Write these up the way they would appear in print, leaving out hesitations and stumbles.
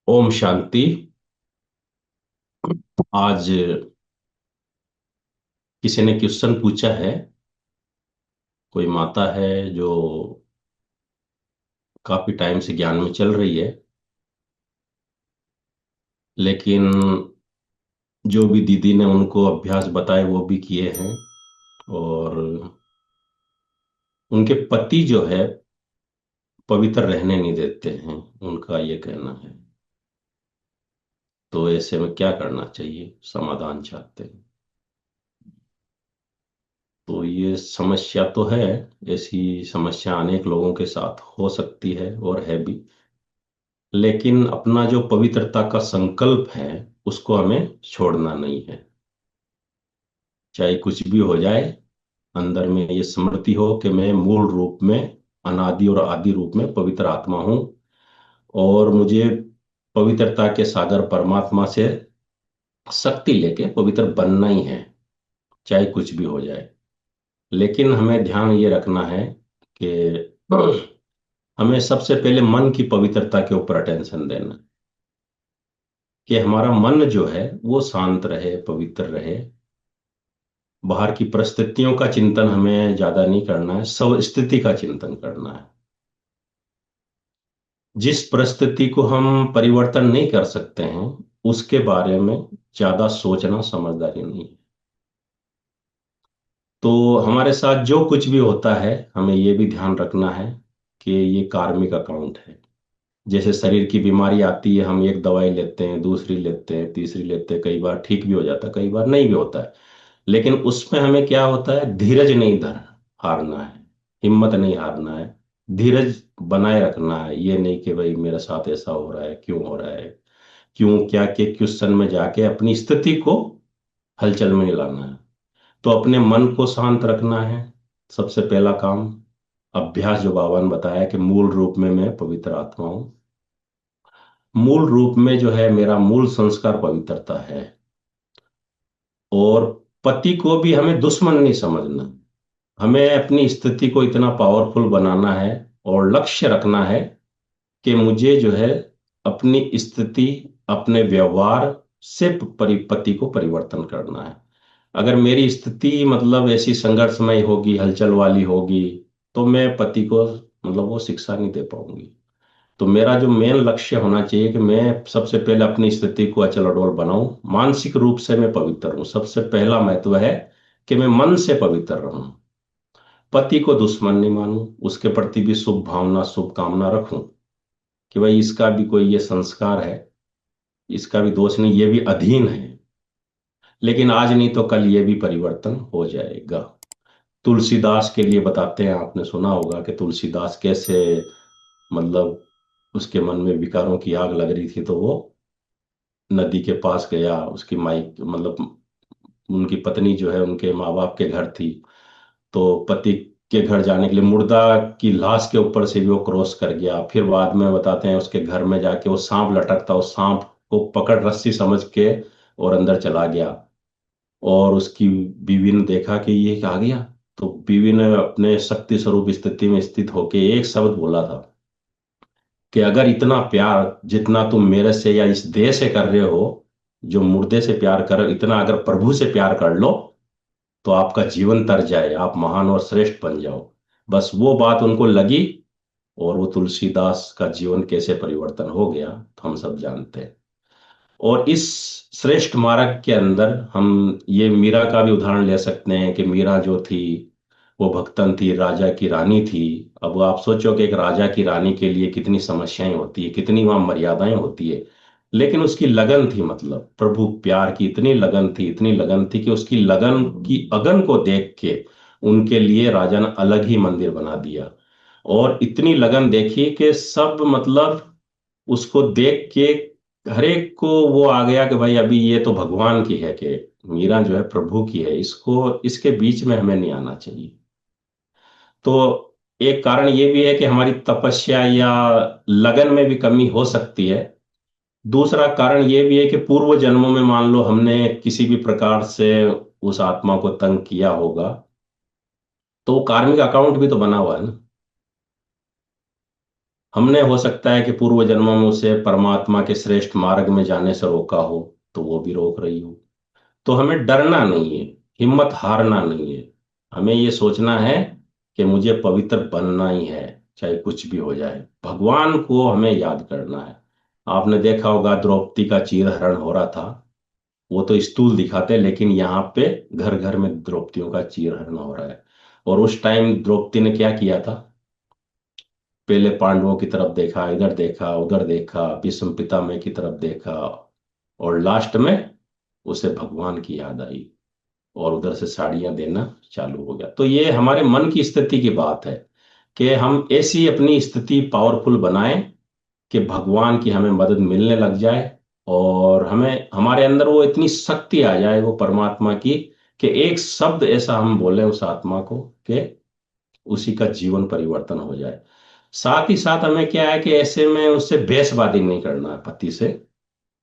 ओम शांति। आज किसी ने क्वेश्चन पूछा है। कोई माता है जो काफी टाइम से ज्ञान में चल रही है, लेकिन जो भी दीदी ने उनको अभ्यास बताए वो भी किए हैं, और उनके पति जो है पवित्र रहने नहीं देते हैं, उनका ये कहना है। तो ऐसे में क्या करना चाहिए, समाधान चाहते हैं। तो ये समस्या तो है। ऐसी समस्या अनेक लोगों के साथ हो सकती है और है भी। लेकिन अपना जो पवित्रता का संकल्प है उसको हमें छोड़ना नहीं है। चाहे कुछ भी हो जाए, अंदर में ये स्मृति हो कि मैं मूल रूप में, अनादि और आदि रूप में पवित्र आत्मा हूं, और मुझे पवित्रता के सागर परमात्मा से शक्ति लेके पवित्र बनना ही है, चाहे कुछ भी हो जाए। लेकिन हमें ध्यान ये रखना है कि हमें सबसे पहले मन की पवित्रता के ऊपर अटेंशन देना है, कि हमारा मन जो है वो शांत रहे, पवित्र रहे। बाहर की परिस्थितियों का चिंतन हमें ज्यादा नहीं करना है, सब स्थिति का चिंतन करना है। जिस परिस्थिति को हम परिवर्तन नहीं कर सकते हैं उसके बारे में ज्यादा सोचना समझदारी नहीं है। तो हमारे साथ जो कुछ भी होता है हमें ये भी ध्यान रखना है कि ये कार्मिक अकाउंट है। जैसे शरीर की बीमारी आती है, हम एक दवाई लेते हैं, दूसरी लेते हैं, तीसरी लेते हैं, कई बार ठीक भी हो जाता है, कई बार नहीं भी होता है। लेकिन उसमें हमें क्या होता है, धीरज नहीं धर हारना है, हिम्मत नहीं हारना है, धीरज बनाए रखना है। ये नहीं कि भाई मेरे साथ ऐसा हो रहा है, क्यों हो रहा है, क्यों क्या के क्वेश्चन में जाके अपनी स्थिति को हलचल में नहीं लाना है। तो अपने मन को शांत रखना है, सबसे पहला काम। अभ्यास जो बाबा ने बताया कि मूल रूप में मैं पवित्र आत्मा हूं, मूल रूप में जो है मेरा मूल संस्कार पवित्रता है। और पति को भी हमें दुश्मन नहीं समझना, हमें अपनी स्थिति को इतना पावरफुल बनाना है और लक्ष्य रखना है कि मुझे जो है अपनी स्थिति, अपने व्यवहार से पति को परिवर्तन करना है। अगर मेरी स्थिति मतलब ऐसी संघर्षमय होगी, हलचल वाली होगी, तो मैं पति को मतलब वो शिक्षा नहीं दे पाऊंगी। तो मेरा जो मेन लक्ष्य होना चाहिए कि मैं सबसे पहले अपनी स्थिति को अचल अडोल बनाऊं, मानसिक रूप से मैं पवित्र हूं। सबसे पहला महत्व है कि मैं मन से पवित्र रहूं, पति को दुश्मन नहीं मानूं, उसके प्रति भी शुभ भावना, शुभ कामना रखूं कि भाई इसका भी कोई ये संस्कार है, इसका भी दोष नहीं, ये भी अधीन है। लेकिन आज नहीं तो कल ये भी परिवर्तन हो जाएगा। तुलसीदास के लिए बताते हैं, आपने सुना होगा कि तुलसीदास कैसे मतलब उसके मन में विकारों की आग लग रही थी, तो वो नदी के पास गया। उसकी माई मतलब उनकी पत्नी जो है उनके माँ बाप के घर थी, तो पति के घर जाने के लिए मुर्दा की लाश के ऊपर से भी वो क्रॉस कर गया। फिर बाद में बताते हैं उसके घर में जाके वो सांप लटकता, उस सांप को पकड़ रस्सी समझ के और अंदर चला गया। और उसकी बीवी ने देखा कि ये आ गया, तो बीवी ने अपने शक्ति स्वरूप स्थिति में स्थित होके एक शब्द बोला था कि अगर इतना प्यार जितना तुम मेरे से या इस देह से कर रहे हो, जो मुर्दे से प्यार कर, इतना अगर प्रभु से प्यार कर लो तो आपका जीवन तर जाए, आप महान और श्रेष्ठ बन जाओ। बस वो बात उनको लगी, और वो तुलसीदास का जीवन कैसे परिवर्तन हो गया तो हम सब जानते हैं। और इस श्रेष्ठ मार्ग के अंदर हम ये मीरा का भी उदाहरण ले सकते हैं कि मीरा जो थी वो भक्तन थी, राजा की रानी थी। अब आप सोचो कि एक राजा की रानी के लिए कितनी समस्याएं होती है, कितनी वहां मर्यादाएं होती है। लेकिन उसकी लगन थी, मतलब प्रभु प्यार की इतनी लगन थी, इतनी लगन थी कि उसकी लगन की अगन को देख के उनके लिए राजा ने अलग ही मंदिर बना दिया। और इतनी लगन देखी कि सब मतलब उसको देख के हर एक को वो आ गया कि भाई अभी ये तो भगवान की है, कि मीरा जो है प्रभु की है, इसको इसके बीच में हमें नहीं आना चाहिए। तो एक कारण ये भी है कि हमारी तपस्या या लगन में भी कमी हो सकती है। दूसरा कारण ये भी है कि पूर्व जन्मों में मान लो हमने किसी भी प्रकार से उस आत्मा को तंग किया होगा, तो वो कार्मिक अकाउंट भी तो बना हुआ है ना। हमने हो सकता है कि पूर्व जन्मों में उसे परमात्मा के श्रेष्ठ मार्ग में जाने से रोका हो, तो वो भी रोक रही हो। तो हमें डरना नहीं है, हिम्मत हारना नहीं है। हमें ये सोचना है कि मुझे पवित्र बनना ही है, चाहे कुछ भी हो जाए। भगवान को हमें याद करना है। आपने देखा होगा द्रौपदी का चीरहरण हो रहा था। वो तो स्थूल दिखाते, लेकिन यहाँ पे घर घर में द्रौपदियों का चीरहरण हो रहा है। और उस टाइम द्रौपदी ने क्या किया था? पहले पांडवों की तरफ देखा, इधर देखा, उधर देखा, भीष्म पितामह की तरफ देखा, और लास्ट में उसे भगवान की याद आई, और उधर से साड़ियां देना चालू हो गया। तो ये हमारे मन की स्थिति की बात है कि हम ऐसी अपनी स्थिति पावरफुल बनाएं कि भगवान की हमें मदद मिलने लग जाए, और हमें हमारे अंदर वो इतनी शक्ति आ जाए वो परमात्मा की, कि एक शब्द ऐसा हम बोले उस आत्मा को कि उसी का जीवन परिवर्तन हो जाए। साथ ही साथ हमें क्या है कि ऐसे में उससे भेषबाजी नहीं करना है, पति से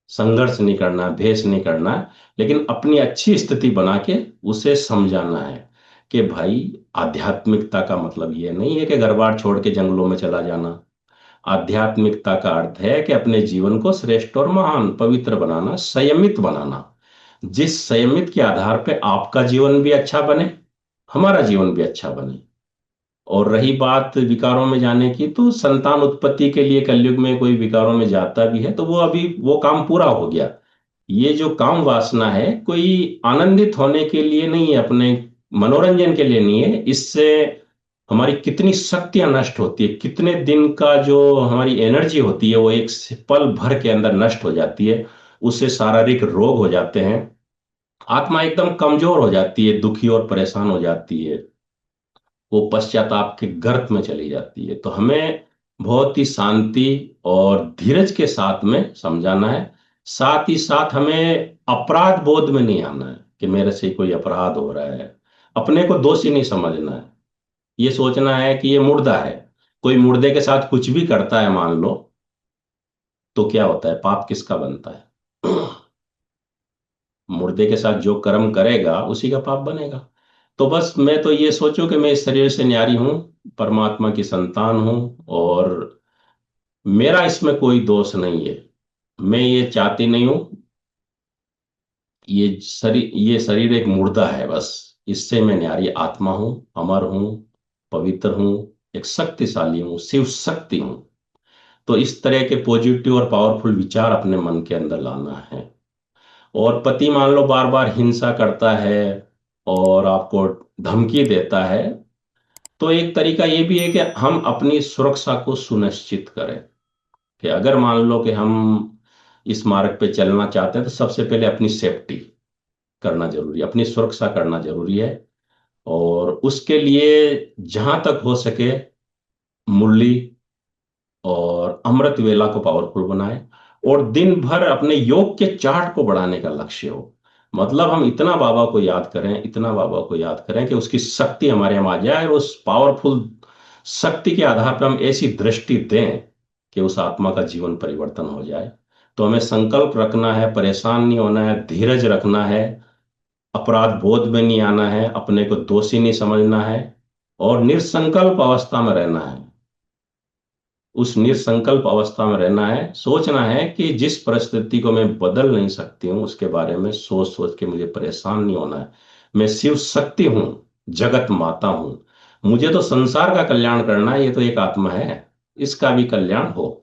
संघर्ष नहीं करना है, भेष नहीं करना है, लेकिन अपनी अच्छी स्थिति बना के उसे समझाना है कि भाई आध्यात्मिकता का मतलब ये नहीं है कि घर बार छोड़ के जंगलों में चला जाना। आध्यात्मिकता का अर्थ है कि अपने जीवन को श्रेष्ठ और महान पवित्र बनाना, संयमित बनाना, जिस संयमित के आधार पे आपका जीवन भी अच्छा बने, हमारा जीवन भी अच्छा बने। और रही बात विकारों में जाने की, तो संतान उत्पत्ति के लिए कलयुग में कोई विकारों में जाता भी है तो वो अभी वो काम पूरा हो गया। ये जो काम वासना है, कोई आनंदित होने के लिए नहीं है, अपने मनोरंजन के लिए नहीं है। इससे हमारी कितनी शक्तियां नष्ट होती है, कितने दिन का जो हमारी एनर्जी होती है वो एक पल भर के अंदर नष्ट हो जाती है। उससे शारीरिक रोग हो जाते हैं, आत्मा एकदम कमजोर हो जाती है, दुखी और परेशान हो जाती है, वो पश्चाताप के गर्त में चली जाती है। तो हमें बहुत ही शांति और धीरज के साथ में समझाना है। साथ ही साथ हमें अपराध बोध में नहीं आना है कि मेरे से कोई अपराध हो रहा है। अपने को दोषी नहीं समझना है। ये सोचना है कि ये मुर्दा है। कोई मुर्दे के साथ कुछ भी करता है मान लो, तो क्या होता है? पाप किसका बनता है? मुर्दे के साथ जो कर्म करेगा उसी का पाप बनेगा। तो बस मैं तो ये सोचूं कि मैं इस शरीर से न्यारी हूं, परमात्मा की संतान हूं, और मेरा इसमें कोई दोष नहीं है। मैं ये चाहती नहीं हूं। ये शरीर एक मुर्दा है बस। इससे मैं न्यारी आत्मा हूं, अमर हूं, पवित्र हूं, एक शक्तिशाली हूं, शिव शक्ति हूं। तो इस तरह के पॉजिटिव और पावरफुल विचार अपने मन के अंदर लाना है। और पति मान लो बार बार हिंसा करता है और आपको धमकी देता है, तो एक तरीका ये भी है कि हम अपनी सुरक्षा को सुनिश्चित करें। कि अगर मान लो कि हम इस मार्ग पे चलना चाहते हैं तो सबसे पहले अपनी सेफ्टी करना जरूरी है, अपनी सुरक्षा करना जरूरी है। और उसके लिए जहां तक हो सके मुरली और अमृत वेला को पावरफुल बनाए, और दिन भर अपने योग के चार्ट को बढ़ाने का लक्ष्य हो। मतलब हम इतना बाबा को याद करें, इतना बाबा को याद करें कि उसकी शक्ति हमारे हम आ जाए, और उस पावरफुल शक्ति के आधार पर हम ऐसी दृष्टि दें कि उस आत्मा का जीवन परिवर्तन हो जाए। तो हमें संकल्प रखना है, परेशान नहीं होना है, धीरज रखना है, अपराध बोध में नहीं आना है, अपने को दोषी नहीं समझना है, और निरसंकल्प अवस्था में रहना है। उस निसंकल्प अवस्था में रहना है। सोचना है कि जिस परिस्थिति को मैं बदल नहीं सकती हूँ उसके बारे में सोच सोच के मुझे परेशान नहीं होना है। मैं शिव शक्ति हूँ, जगत माता हूँ, मुझे तो संसार का कल्याण करना है, ये तो एक आत्मा है, इसका भी कल्याण हो।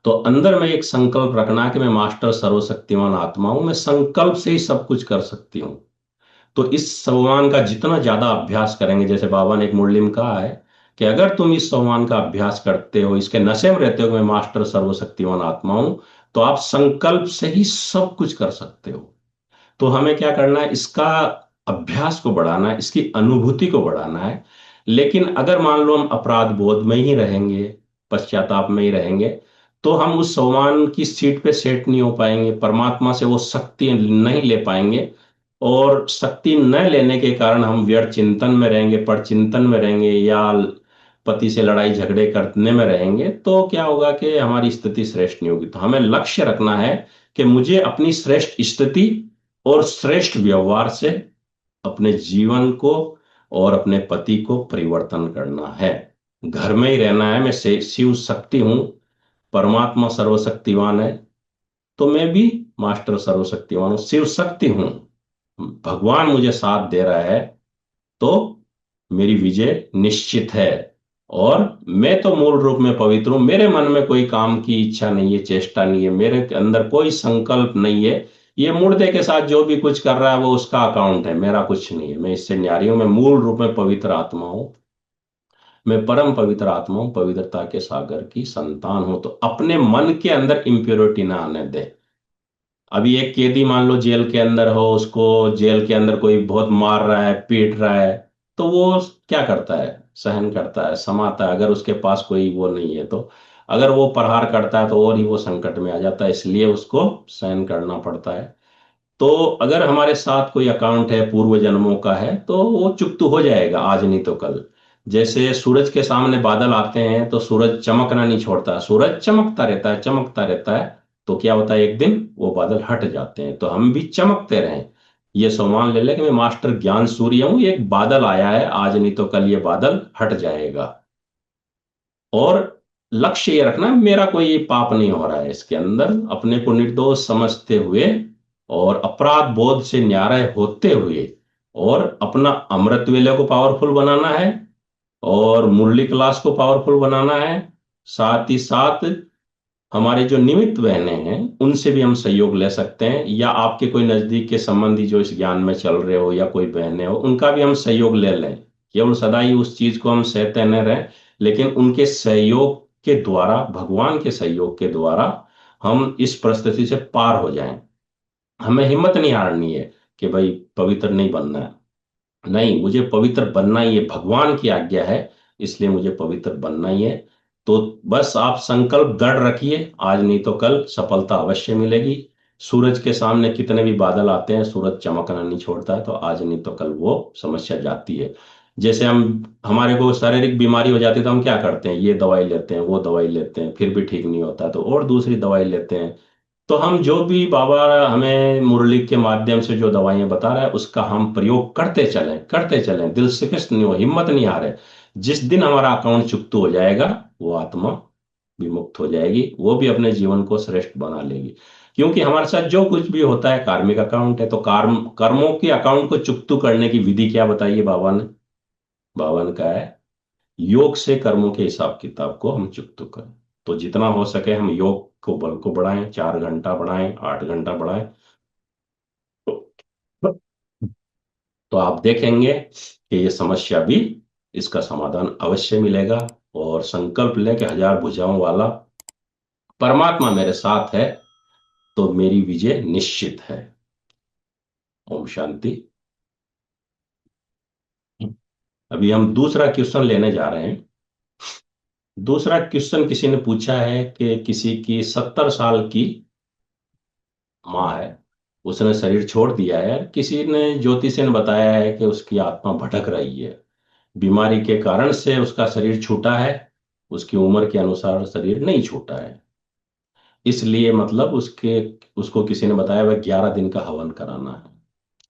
तो अंदर में एक संकल्प रखना है कि मैं मास्टर सर्वशक्तिमान आत्मा हूं, मैं संकल्प से ही सब कुछ कर सकती हूँ। तो इस संविधान का जितना ज्यादा अभ्यास करेंगे, जैसे बाबा ने एक मुरली में कहा है कि अगर तुम इस संविधान का अभ्यास करते हो, इसके नशे में रहते हो कि मैं मास्टर सर्वशक्तिमान आत्मा हूं, तो आप संकल्प से ही सब कुछ कर सकते हो। तो हमें क्या करना है? इसका अभ्यास को बढ़ाना है, इसकी अनुभूति को बढ़ाना है। लेकिन अगर मान लो हम अपराध बोध में ही रहेंगे, पश्चाताप में ही रहेंगे, तो हम उस सम्मान की सीट पे सेट नहीं हो पाएंगे, परमात्मा से वो शक्ति नहीं ले पाएंगे। और शक्ति न लेने के कारण हम व्यर्थ चिंतन में रहेंगे, पर चिंतन में रहेंगे, या पति से लड़ाई झगड़े करने में रहेंगे, तो क्या होगा कि हमारी स्थिति श्रेष्ठ नहीं होगी। तो हमें लक्ष्य रखना है कि मुझे अपनी श्रेष्ठ स्थिति और श्रेष्ठ व्यवहार से अपने जीवन को और अपने पति को परिवर्तन करना है। घर में ही रहना है, मैं शिव शक्ति हूँ, परमात्मा सर्वशक्तिवान है, तो मैं भी मास्टर सर्वशक्तिवान हूँ, शिव शक्ति हूँ, भगवान मुझे साथ दे रहा है, तो मेरी विजय निश्चित है। और मैं तो मूल रूप में पवित्र हूं, मेरे मन में कोई काम की इच्छा नहीं है, चेष्टा नहीं है, मेरे अंदर कोई संकल्प नहीं है। ये मुर्दे के साथ जो भी कुछ कर रहा है वो उसका अकाउंट है, मेरा कुछ नहीं है, मैं इससे न्यारी हूं, मैं मूल रूप में पवित्र आत्मा हूं, मैं परम पवित्र आत्मा हूं, पवित्रता के सागर की संतान हूं। तो अपने मन के अंदर इम्प्योरिटी ना आने दे। अभी एक कैदी मान लो जेल के अंदर हो, उसको जेल के अंदर कोई बहुत मार रहा है, पीट रहा है, तो वो क्या करता है? सहन करता है, समाता है, अगर उसके पास कोई वो नहीं है तो। अगर वो प्रहार करता है तो और ही वो संकट में आ जाता है, इसलिए उसको सहन करना पड़ता है। तो अगर हमारे साथ कोई अकाउंट है पूर्व जन्मों का है, तो वो चुकता हो जाएगा आज नहीं तो कल। जैसे सूरज के सामने बादल आते हैं तो सूरज चमकना नहीं छोड़ता, सूरज चमकता रहता है, चमकता रहता है। तो क्या होता है, एक दिन वो बादल हट जाते हैं, तो हम भी चमकते रहें। ये सम्मान ले ले कि मैं मास्टर ज्ञान सूर्य हूं, ये एक बादल आया है, आज नहीं तो कल ये बादल हट जाएगा। और लक्ष्य ये रखना, मेरा कोई पाप नहीं हो रहा है इसके अंदर, अपने को निर्दोष समझते हुए और अपराध बोध से न्यारे होते हुए, और अपना अमृत वेले को पावरफुल बनाना है, और मुरली क्लास को पावरफुल बनाना है। साथ ही साथ हमारे जो निमित्त बहने हैं उनसे भी हम सहयोग ले सकते हैं, या आपके कोई नजदीक के संबंधी जो इस ज्ञान में चल रहे हो, या कोई बहने हो, उनका भी हम सहयोग ले लें। केवल सदा ही उस चीज को हम सहते न रहें, लेकिन उनके सहयोग के द्वारा, भगवान के सहयोग के द्वारा हम इस परिस्थिति से पार हो जाएं। हमें हिम्मत नहीं हारनी है कि भाई पवित्र नहीं बनना है, नहीं, मुझे पवित्र बनना ही है, भगवान की आज्ञा है, इसलिए मुझे पवित्र बनना ही है। तो बस आप संकल्प दृढ़ रखिए, आज नहीं तो कल सफलता अवश्य मिलेगी। सूरज के सामने कितने भी बादल आते हैं, सूरज चमकना नहीं छोड़ता है, तो आज नहीं तो कल वो समस्या जाती है। जैसे हम, हमारे को शारीरिक बीमारी हो जाती है तो हम क्या करते हैं, ये दवाई लेते हैं, वो दवाई लेते हैं, फिर भी ठीक नहीं होता तो और दूसरी दवाई लेते हैं। तो हम जो भी बाबा हमें मुरली के माध्यम से जो दवाइयां बता रहा है उसका हम प्रयोग करते चलें, करते चलें, दिल से कृष्ण नहीं हो, हिम्मत नहीं हारे। जिस दिन हमारा अकाउंट चुकता हो जाएगा, वो आत्मा विमुक्त हो जाएगी, वो भी अपने जीवन को श्रेष्ठ बना लेगी। क्योंकि हमारे साथ जो कुछ भी होता है कार्मिक अकाउंट है, तो कर्मों के अकाउंट को चुकता करने की विधि क्या बताइए बाबा ने? बाबा ने कहा है, योग से कर्मों के हिसाब किताब को हम चुकता करें। तो जितना हो सके हम योग को बल को बढ़ाएं, 4 घंटा बढ़ाएं, 8 घंटा बढ़ाएं। तो आप देखेंगे कि ये समस्या भी, इसका समाधान अवश्य मिलेगा। और संकल्प लें कि 1000 भुजाओं वाला परमात्मा मेरे साथ है, तो मेरी विजय निश्चित है। ओम शांति। अभी हम दूसरा क्वेश्चन लेने जा रहे हैं। दूसरा क्वेश्चन किसी ने पूछा है कि किसी की 70 साल की माँ है, उसने शरीर छोड़ दिया है, किसी ने ज्योतिषी ने बताया है कि उसकी आत्मा भटक रही है, बीमारी के कारण से उसका शरीर छूटा है, उसकी उम्र के अनुसार शरीर नहीं छूटा है, इसलिए मतलब उसके, उसको किसी ने बताया वह 11 दिन का हवन कराना है।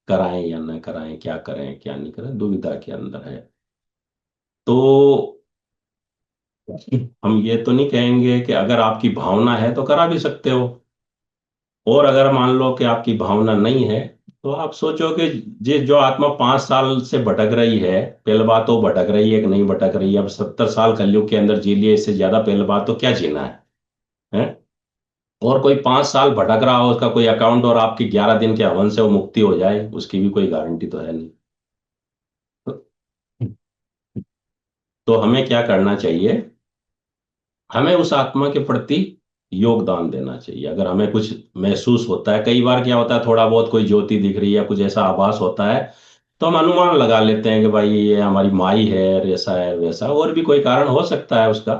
कराएं या न कराएं, क्या करें क्या नहीं करें, दुविधा के अंदर है। तो हम ये तो नहीं कहेंगे कि अगर आपकी भावना है तो करा भी सकते हो, और अगर मान लो कि आपकी भावना नहीं है, तो आप सोचो कि जे जो आत्मा 5 साल से भटक रही है, पहले बात तो भटक रही है कि नहीं भटक रही है, अब 70 साल कलयुग के अंदर जी लिए, इससे ज्यादा पहले बात तो क्या जीना है? और कोई 5 साल भटक रहा हो, उसका कोई अकाउंट, और आपकी 11 दिन के हवन से वो मुक्ति हो जाए, उसकी भी कोई गारंटी तो है नहीं। तो हमें क्या करना चाहिए? हमें उस आत्मा के प्रति योगदान देना चाहिए। अगर हमें कुछ महसूस होता है, कई बार क्या होता है, थोड़ा बहुत कोई ज्योति दिख रही है, कुछ ऐसा आभास होता है, तो हम अनुमान लगा लेते हैं कि भाई ये हमारी माई है, और ऐसा है वैसा, और भी कोई कारण हो सकता है उसका।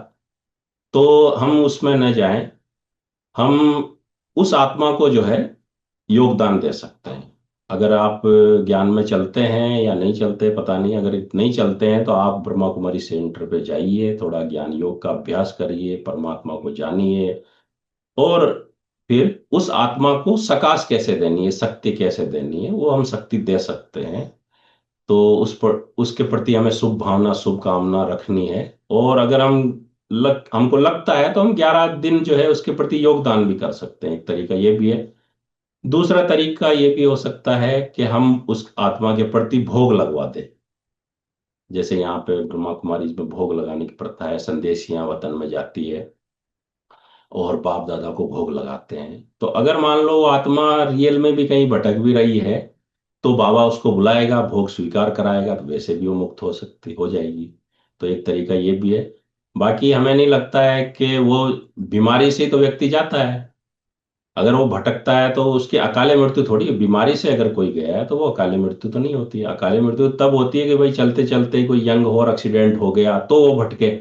तो हम उसमें न जाएं, हम उस आत्मा को जो है योगदान दे सकते हैं। अगर आप ज्ञान में चलते हैं या नहीं चलते पता नहीं, अगर नहीं चलते हैं तो आप ब्रह्मा कुमारी सेंटर पे जाइए, थोड़ा ज्ञान योग का अभ्यास करिए, परमात्मा को जानिए, और फिर उस आत्मा को सकाश कैसे देनी है, शक्ति कैसे देनी है, वो हम शक्ति दे सकते हैं। तो उस पर उसके प्रति हमें शुभ भावना शुभ कामना रखनी है। और अगर हमको लगता है तो हम 11 दिन जो है उसके प्रति योगदान भी कर सकते हैं, एक तरीका ये भी है। दूसरा तरीका ये भी हो सकता है कि हम उस आत्मा के प्रति भोग लगवा दें। जैसे यहाँ पे ब्रह्मा कुमारी में भोग लगाने की प्रथा है, संदेशियां वतन में जाती है और बाप दादा को भोग लगाते हैं। तो अगर मान लो वो आत्मा रियल में भी कहीं भटक भी रही है, तो बाबा उसको बुलाएगा, भोग स्वीकार कराएगा, तो वैसे भी वो मुक्त हो जाएगी। तो एक तरीका ये भी है। बाकी हमें नहीं लगता है कि वो बीमारी से तो व्यक्ति जाता है। अगर वो भटकता है तो उसकी अकाले मृत्यु थोड़ी है। बीमारी से अगर कोई गया है तो वो अकाले मृत्यु तो नहीं होती है। अकाले मृत्यु तब होती है कि भाई चलते चलते कोई यंग हो और एक्सीडेंट हो गया तो वो भटके।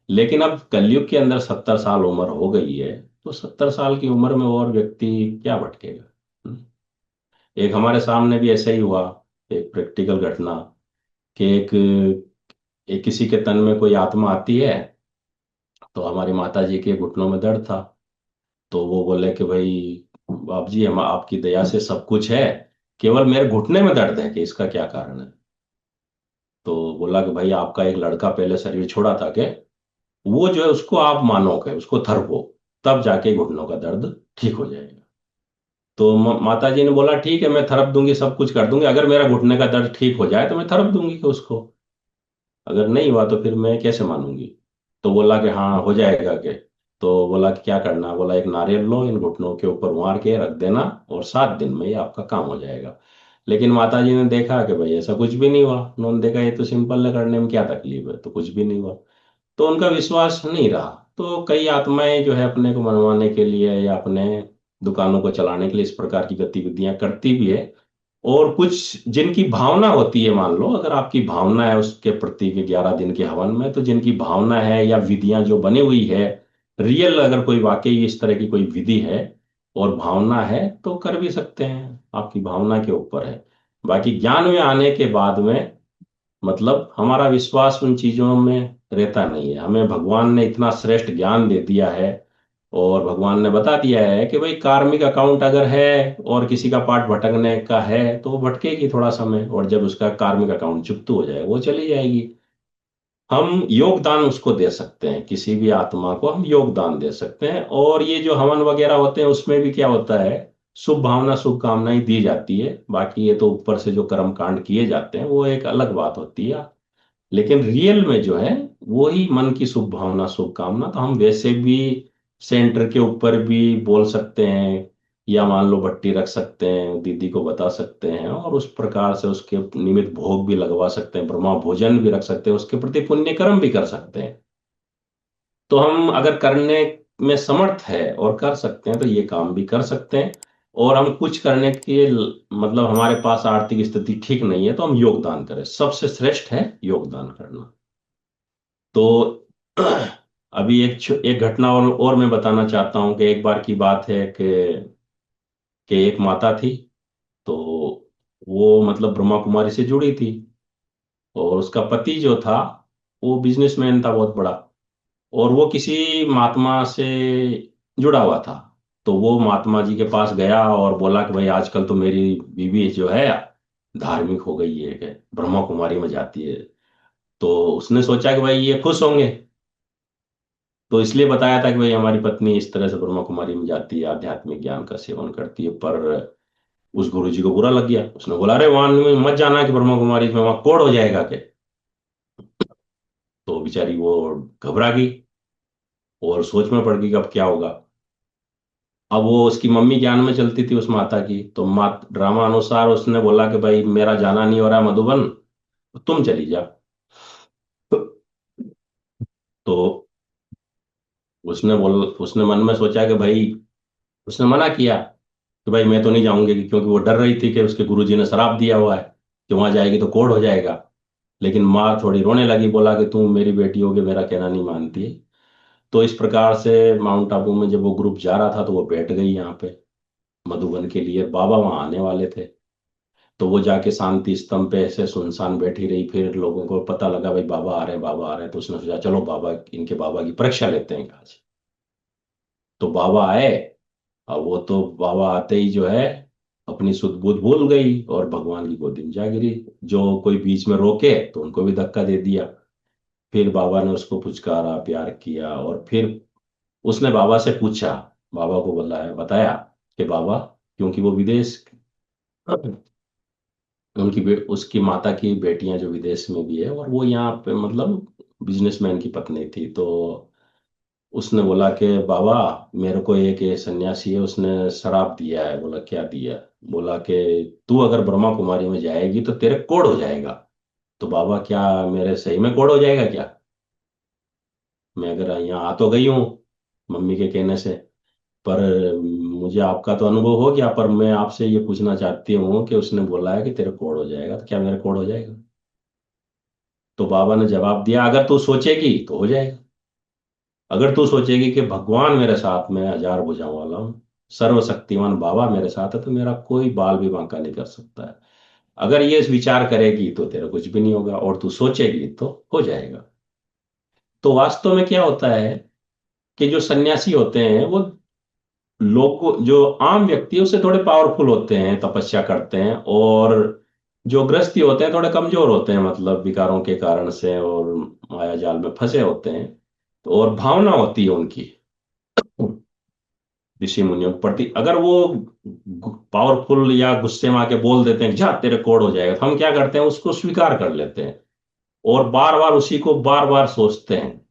लेकिन अब कलयुग के अंदर 70 साल उम्र हो गई है, तो 70 साल की उम्र में और व्यक्ति क्या भटकेगा। एक हमारे सामने भी ऐसा ही हुआ, एक प्रैक्टिकल घटना, कि एक किसी के तन में कोई आत्मा आती है। तो हमारी माता जी के घुटनों में दर्द था। तो वो बोले कि भाई बाप जी, हम आपकी दया से सब कुछ है, केवल मेरे घुटने में दर्द है, कि इसका क्या कारण है। तो बोला कि भाई आपका एक लड़का पहले शरीर छोड़ा था, कि वो जो है उसको आप मानोगे, उसको थरपो, तब जाके घुटनों का दर्द ठीक हो जाएगा। तो माता जी ने बोला ठीक है, मैं थरप दूंगी, सब कुछ कर दूंगी, अगर मेरा घुटने का दर्द ठीक हो जाए तो मैं थरप दूंगी कि उसको, अगर नहीं हुआ तो फिर मैं कैसे मानूंगी। तो बोला कि हाँ हो जाएगा के। तो बोला कि क्या करना, बोला एक नारियल लो, इन घुटनों के ऊपर मार के रख देना, और 7 दिन में ये आपका काम हो जाएगा। लेकिन माता जी ने देखा कि भाई ऐसा कुछ भी नहीं हुआ। उन्होंने देखा ये तो सिंपल है, करने में क्या तकलीफ है, तो कुछ भी नहीं हुआ। तो उनका विश्वास नहीं रहा। तो कई आत्माएं जो है अपने को मनवाने के लिए या अपने दुकानों को चलाने के लिए इस प्रकार की गतिविधियां करती भी है। और कुछ जिनकी भावना होती है, मान लो अगर आपकी भावना है उसके प्रति के 11 दिन के हवन में, तो जिनकी भावना है या विधियां जो बनी हुई है, रियल अगर कोई वाकई इस तरह की कोई विधि है और भावना है, तो कर भी सकते हैं। आपकी भावना के ऊपर है। बाकी ज्ञान में आने के बाद में, मतलब हमारा विश्वास उन चीजों में रहता नहीं है। हमें भगवान ने इतना श्रेष्ठ ज्ञान दे दिया है, और भगवान ने बता दिया है कि भाई कार्मिक अकाउंट अगर है और किसी का पार्ट भटकने का है तो वो भटकेगी थोड़ा समय, और जब उसका कार्मिक अकाउंट चुकता हो जाए वो चली जाएगी। हम योगदान उसको दे सकते हैं, किसी भी आत्मा को हम योगदान दे सकते हैं। और ये जो हवन वगैरह होते हैं उसमें भी क्या होता है, शुभ भावना शुभ कामनाएं दी जाती है। बाकी ये तो ऊपर से जो कर्म कांड किए जाते हैं वो एक अलग बात होती है। लेकिन रियल में जो है वही मन की शुभ भावना शुभ कामना, तो हम वैसे भी सेंटर के ऊपर भी बोल सकते हैं, या मान लो भट्टी रख सकते हैं, दीदी को बता सकते हैं, और उस प्रकार से उसके निमित्त भोग भी लगवा सकते हैं, ब्रह्मा भोजन भी रख सकते हैं, उसके प्रति पुण्य कर्म भी कर सकते हैं। तो हम अगर करने में समर्थ है और कर सकते हैं तो ये काम भी कर सकते हैं। और हम कुछ करने के मतलब हमारे पास आर्थिक स्थिति ठीक नहीं है तो हम योगदान करें, सबसे श्रेष्ठ है योगदान करना। तो अभी एक घटना और मैं बताना चाहता हूँ कि एक बार की बात है कि एक माता थी। तो वो मतलब ब्रह्मा कुमारी से जुड़ी थी, और उसका पति जो था वो बिजनेसमैन था बहुत बड़ा, और वो किसी महात्मा से जुड़ा हुआ था। तो वो महात्मा जी के पास गया और बोला कि भाई आजकल तो मेरी बीवी जो है धार्मिक हो गई है, कि ब्रह्मा कुमारी में जाती है। तो उसने सोचा कि भाई ये खुश होंगे, तो इसलिए बताया था कि भाई हमारी पत्नी इस तरह से ब्रह्मा कुमारी में जाती है, आध्यात्मिक ज्ञान का सेवन करती है। पर उस गुरु जी को बुरा लग गया। उसने बोला अरे वहां मत जाना, कि ब्रह्मा कुमारी में वहां कोड़ हो जाएगा के। तो बेचारी वो घबरा गई और सोच में पड़ गई कि अब क्या होगा। अब वो उसकी मम्मी ज्ञान में चलती थी उस माता की, तो मात ड्रामा अनुसार उसने बोला कि भाई मेरा जाना नहीं हो रहा है मधुबन, तुम चली जा। तो उसने मन में सोचा कि भाई, उसने मना किया कि भाई मैं तो नहीं जाऊंगी, क्योंकि वो डर रही थी कि उसके गुरुजी ने श्राप दिया हुआ है कि वहां जाएगी तो कोढ़ हो जाएगा। लेकिन माँ थोड़ी रोने लगी, बोला कि तू मेरी बेटी होगी, मेरा कहना नहीं मानती। तो इस प्रकार से माउंट आबू में जब वो ग्रुप जा रहा था तो वो बैठ गई यहाँ पे मधुबन के लिए, बाबा वहां आने वाले थे। तो वो जाके शांति स्तंभ पे ऐसे सुनसान बैठी रही। फिर लोगों को पता लगा भाई बाबा आ रहे हैं बाबा आ रहे हैं, तो उसने सोचा चलो बाबा, इनके बाबा की परीक्षा लेते हैं आज। तो बाबा आए। अब वो तो बाबा आते ही जो है अपनी सुध बुध भूल गई और भगवान की गोदी में जा गिरी। जो कोई बीच में रोके तो उनको भी धक्का दे दिया। फिर बाबा ने उसको पुचकारा, प्यार किया, और फिर उसने बाबा से पूछा, बाबा को बोला है, बताया कि बाबा, क्योंकि वो विदेश, उसकी माता की बेटियां जो विदेश में भी है, और वो यहाँ पे मतलब बिजनेसमैन की पत्नी थी। तो उसने बोला कि बाबा, मेरे को एक ये सन्यासी है, उसने शराप दिया है। बोला क्या दिया? बोला कि तू अगर ब्रह्मा कुमारी में जाएगी तो तेरे कोढ़ हो जाएगा। तो बाबा, क्या मेरे सही में कोढ़ हो जाएगा क्या? मैं अगर यहाँ आ तो गई हूँ मम्मी के कहने से, पर मुझे आपका तो अनुभव हो गया, पर मैं आपसे ये पूछना चाहती हूँ कि उसने बोला है कि तेरे कोढ़ हो जाएगा, तो क्या मेरे कोढ़ हो जाएगा? तो बाबा ने जवाब दिया, अगर तू सोचेगी तो हो जाएगा। अगर तू सोचेगी कि भगवान मेरे साथ में, हजार भुजाओं वाला हूँ, सर्वशक्तिमान बाबा मेरे साथ है, तो मेरा कोई बाल भी बांका नहीं कर सकता है। अगर ये विचार करेगी तो तेरा कुछ भी नहीं होगा, और तू सोचेगी तो हो जाएगा। तो वास्तव में क्या होता है कि जो सन्यासी होते हैं वो लोग, जो आम व्यक्ति है उससे थोड़े पावरफुल होते हैं, तपस्या करते हैं, और जो गृहस्थी होते हैं थोड़े कमजोर होते हैं, मतलब विकारों के कारण से, और माया जाल में फंसे होते हैं। तो और भावना होती है उनकी ऋषि मुनियों के प्रति। अगर वो पावरफुल या गुस्से में आके बोल देते हैं जा तेरे कोड़ हो जाएगा, तो हम क्या करते हैं, उसको स्वीकार कर लेते हैं, और बार बार उसी को बार बार सोचते हैं।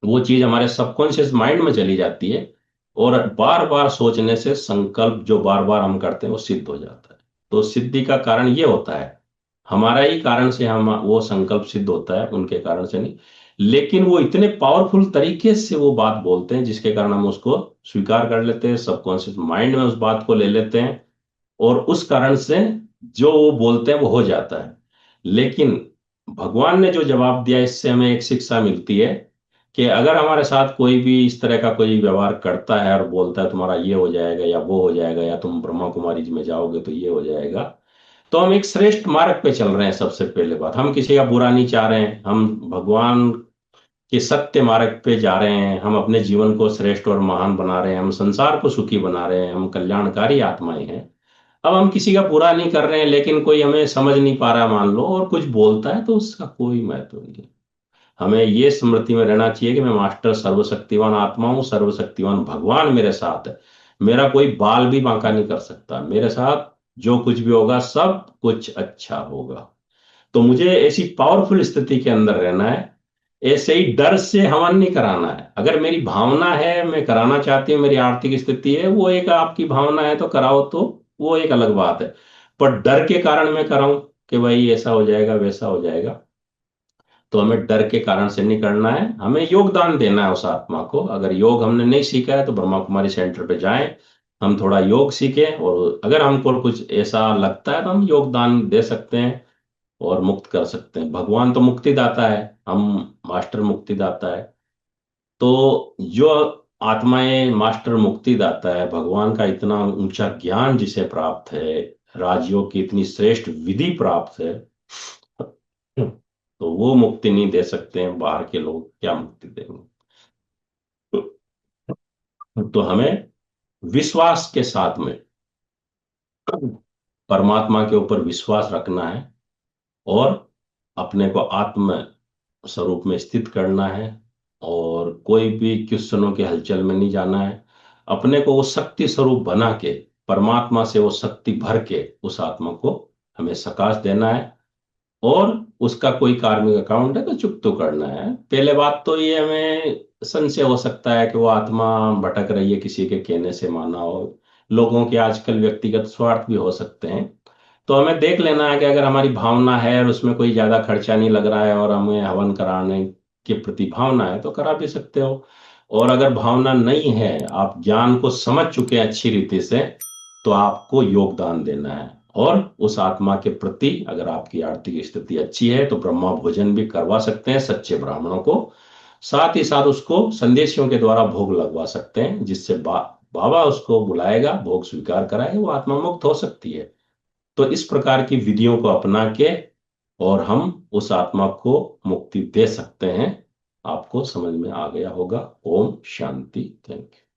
वो चीज हमारे सबकॉन्शियस माइंड में चली जाती है, और बार बार सोचने से संकल्प जो बार बार हम करते हैं वो सिद्ध हो जाता है। तो सिद्धि का कारण ये होता है, हमारा ही कारण से हम वो संकल्प सिद्ध होता है, उनके कारण से नहीं। लेकिन वो इतने पावरफुल तरीके से वो बात बोलते हैं जिसके कारण हम उसको स्वीकार कर लेते हैं, सबकॉन्शियस माइंड में उस बात को ले लेते हैं, और उस कारण से जो वो बोलते हैं वो हो जाता है। लेकिन भगवान ने जो जवाब दिया, इससे हमें एक शिक्षा मिलती है कि अगर हमारे साथ कोई भी इस तरह का कोई व्यवहार करता है और बोलता है तुम्हारा ये हो जाएगा या वो हो जाएगा, या तुम ब्रह्मा कुमारी जी में जाओगे तो ये हो जाएगा, तो हम एक श्रेष्ठ मार्ग पे चल रहे हैं। सबसे पहले बात, हम किसी का बुरा नहीं चाह रहे हैं, हम भगवान के सत्य मार्ग पे जा रहे हैं, हम अपने जीवन को श्रेष्ठ और महान बना रहे हैं, हम संसार को सुखी बना रहे हैं, हम कल्याणकारी आत्माएं हैं। अब हम किसी का बुरा नहीं कर रहे हैं, लेकिन कोई हमें समझ नहीं पा रहा मान लो, और कुछ बोलता है, तो उसका कोई महत्व नहीं है। हमें ये स्मृति में रहना चाहिए कि मैं मास्टर सर्वशक्तिवान आत्मा हूं, सर्वशक्तिवान भगवान मेरे साथ है, मेरा कोई बाल भी बांका नहीं कर सकता, मेरे साथ जो कुछ भी होगा सब कुछ अच्छा होगा। तो मुझे ऐसी पावरफुल स्थिति के अंदर रहना है। ऐसे ही डर से हवन नहीं कराना है। अगर मेरी भावना है, मैं कराना चाहती हूँ, मेरी आर्थिक स्थिति है, वो एक आपकी भावना है तो कराओ, तो वो एक अलग बात है। पर डर के कारण मैं कराऊं कि भाई ऐसा हो जाएगा वैसा हो जाएगा, तो हमें डर के कारण से नहीं करना है। हमें योगदान देना है उस आत्मा को। अगर योग हमने नहीं सीखा है तो ब्रह्मा कुमारी सेंटर पे जाएं, हम थोड़ा योग सीखें, और अगर हमको कुछ ऐसा लगता है तो हम योगदान दे सकते हैं और मुक्त कर सकते हैं। भगवान तो मुक्तिदाता है, हम मास्टर मुक्तिदाता है। तो जो आत्माएं मास्टर मुक्तिदाता है, भगवान का इतना ऊंचा ज्ञान जिसे प्राप्त है, राजयोग की इतनी श्रेष्ठ विधि प्राप्त है, तो वो मुक्ति नहीं दे सकते हैं। बाहर के लोग क्या मुक्ति देंगे? तो हमें विश्वास के साथ में परमात्मा के ऊपर विश्वास रखना है, और अपने को आत्म स्वरूप में स्थित करना है, और कोई भी क्वेश्चनों के हलचल में नहीं जाना है। अपने को वो शक्ति स्वरूप बना के, परमात्मा से वो शक्ति भर के उस आत्मा को हमें सकाश देना है। और उसका कोई कार्मिक अकाउंट है तो चुप करना है। पहले बात तो ये हमें संशय हो सकता है कि वो आत्मा भटक रही है, किसी के कहने से माना हो। लोगों के आजकल व्यक्तिगत स्वार्थ भी हो सकते हैं। तो हमें देख लेना है कि अगर हमारी भावना है और उसमें कोई ज्यादा खर्चा नहीं लग रहा है, और हमें हवन कराने के प्रति भावना है, तो करा भी सकते हो। और अगर भावना नहीं है, आप ज्ञान को समझ चुके हैं अच्छी रीति से, तो आपको योगदान देना है। और उस आत्मा के प्रति अगर आपकी आर्थिक स्थिति अच्छी है तो ब्रह्मा भोजन भी करवा सकते हैं सच्चे ब्राह्मणों को। साथ ही साथ उसको संदेशियों के द्वारा भोग लगवा सकते हैं, जिससे बाबा उसको बुलाएगा, भोग स्वीकार कराएगा, वो आत्मा मुक्त हो सकती है। तो इस प्रकार की विधियों को अपना के और हम उस आत्मा को मुक्ति दे सकते हैं। आपको समझ में आ गया होगा। ओम शांति। Thank you.